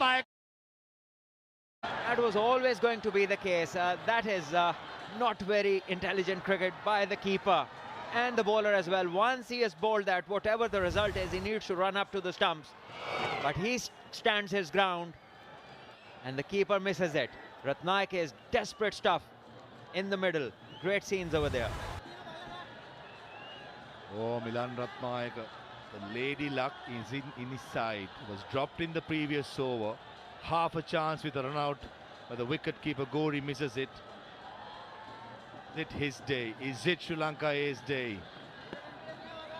Ratnayaka. That was always going to be the case. That is not very intelligent cricket by the keeper and the bowler as well. Once he has bowled that, whatever the result is, he needs to run up to the stumps. But he stands his ground and the keeper misses it. Ratnayake is desperate stuff in the middle. Great scenes over there. Oh, Milan Ratnayaka. The lady luck is in his side. It was dropped in the previous over. Half a chance with a run out, but the wicket keeper Gori misses it. Is it his day? Is it Sri Lanka's day?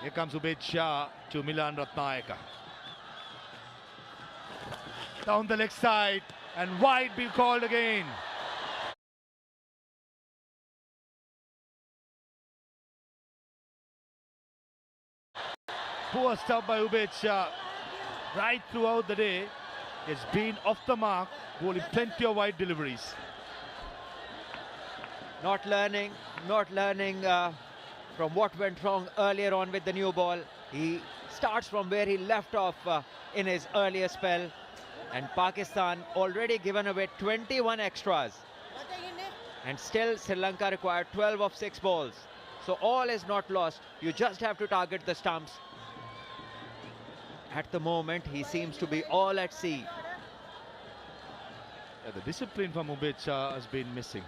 Here comes Ubaid Shah to Milan Ratnayaka. Down the leg side, and wide be called again. Poor stuff by Ubaid Shah. Right throughout the day, has been off the mark, bowling plenty of wide deliveries. Not learning from what went wrong earlier on with the new ball. He starts from where he left off in his earlier spell. And Pakistan already given away 21 extras. And still Sri Lanka required 12 of 6 balls. So all is not lost. You just have to target the stumps. At the moment, he seems to be all at sea. Yeah, the discipline from Ubaid Shah has been missing.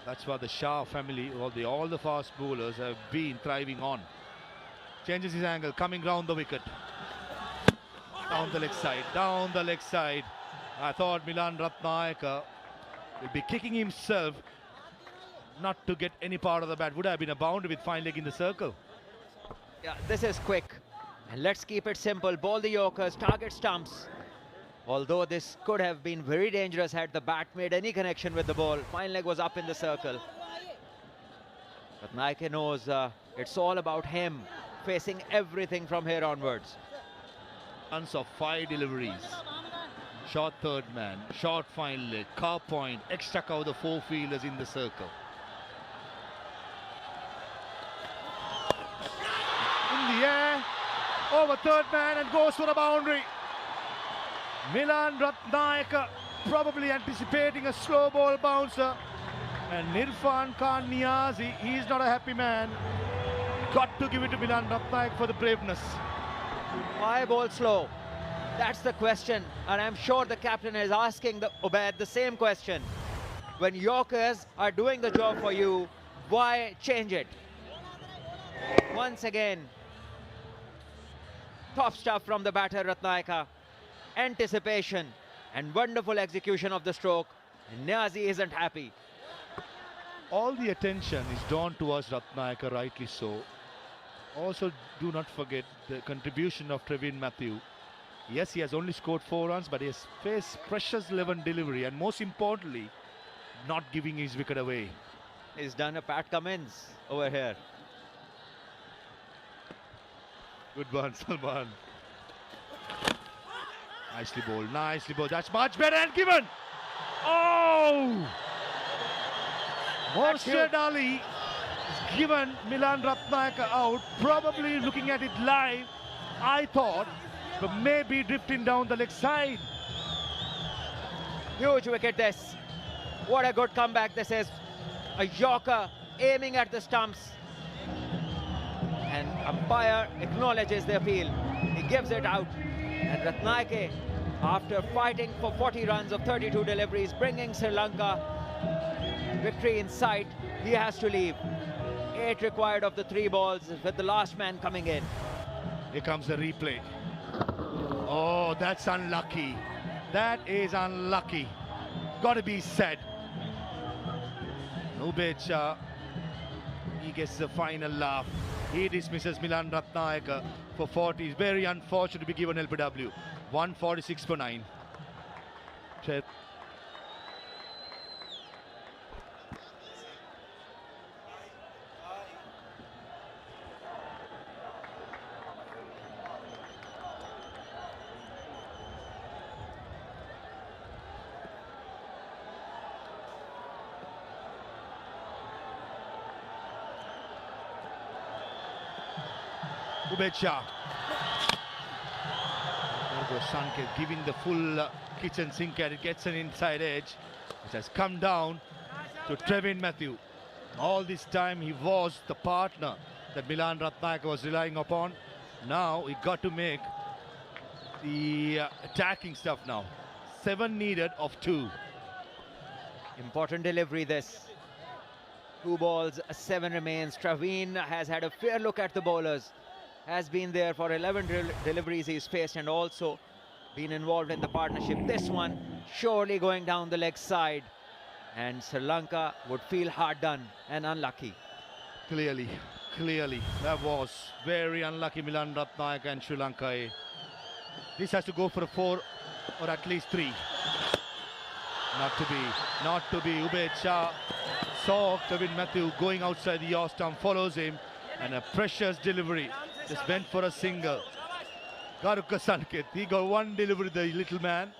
That's why the Shah family, all the fast bowlers have been thriving on. Changes his angle, coming round the wicket. Down the leg side, down the leg side. I thought Milan Ratnayaka will be kicking himself not to get any part of the bat. Would have been a boundary with fine leg in the circle. Yeah, this is quick. And let's keep it simple. Ball the Yorkers, target stumps. Although this could have been very dangerous had the bat made any connection with the ball. Fine leg was up in the circle. But Naike knows it's all about him facing everything from here onwards. Tons of 5 deliveries. Short third man, short fine leg, car point, extra cover the 4 fielders in the circle. In the air, over third man and goes for a boundary. Milan Ratnayaka probably anticipating a slow ball bouncer. And Irfan Khan Niazi, he's not a happy man. Got to give it to Milan Ratnayaka for the braveness. Why bowl slow? That's the question. And I'm sure the captain is asking Ubaid the same question. When Yorkers are doing the job for you, why change it? Once again, top stuff from the batter Ratnayaka. Anticipation and wonderful execution of the stroke. And Niazi isn't happy. All the attention is drawn towards Ratnayaka, rightly so. Also, do not forget the contribution of Trevin Matthew. Yes, he has only scored 4 runs, but he has faced precious 11 delivery and most importantly, not giving his wicket away. He's done a Pat Cummins over here. Good one, Salman. Nicely bowled, nicely bowled. That's much better and given. Oh! Morshed Ali has given Milan Ratnayaka out. Probably looking at it live, I thought, but maybe drifting down the leg side. Huge wicket this. What a good comeback this is. A Yorker aiming at the stumps. And umpire acknowledges the appeal. He gives it out. And Ratnayake, after fighting for 40 runs of 32 deliveries, bringing Sri Lanka victory in sight, he has to leave. 8 required of the 3 balls with the last man coming in. Here comes the replay. Oh, that's unlucky. That is unlucky. Got to be said. Ubaid Shah, he gets the final laugh. He dismisses Milan Ratnayaka for 40. It's very unfortunate to be given LBW. 146 for 9. Ubaid Shah. Garukko Sanket giving the full kitchen sink and it gets an inside edge, which has come down to Trevin Matthew. All this time he was the partner that Milan Ratnayaka was relying upon. Now he got to make the attacking stuff now. 7 needed of 2. Important delivery this. 2 balls, 7 remains. Traveen has had a fair look at the bowlers. Has been there for 11 deliveries he's faced and also been involved in the partnership. This one surely going down the leg side. And Sri Lanka would feel hard done and unlucky. Clearly. That was very unlucky, Milan Ratnayaka and Sri Lanka. This has to go for a 4 or at least 3. Not to be. Ubaid Shah saw Trevin Matthew going outside the yaw stump, follows him, and a precious delivery. Just went for a single. Garukko Sanket, he got 1 delivery, the little man.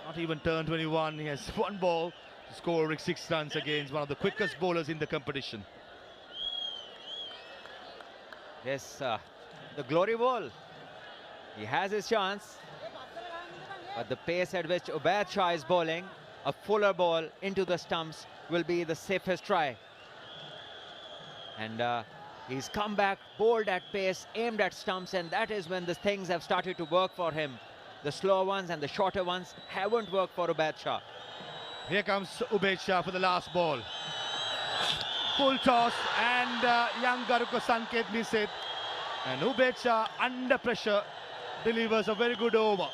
Not even turned 21. He has 1 ball to score 6 runs against one of the quickest bowlers in the competition. Yes, the glory ball. He has his chance. But the pace at which Ubaid Shah is bowling, a fuller ball into the stumps will be the safest try. And he's come back, bowled at pace, aimed at stumps, and that is when the things have started to work for him. The slow ones and the shorter ones haven't worked for Ubaid Shah. Here comes Ubaid Shah for the last ball. Full toss and young Garukko Sanket miss it. And Ubaid Shah under pressure delivers a very good over.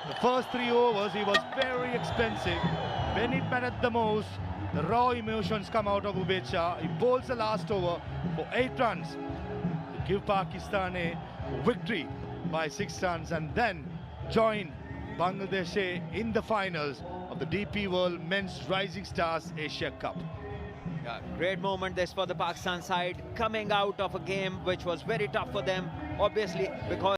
The first 3 overs he was very expensive. When it mattered the most, the raw emotions come out of Ubaid Shah. He bowls the last over for 8 runs to give Pakistan a victory by 6 runs and then join Bangladesh in the finals of the DP World Men's Rising Stars Asia Cup. Yeah, great moment this for the Pakistan side, coming out of a game which was very tough for them, obviously because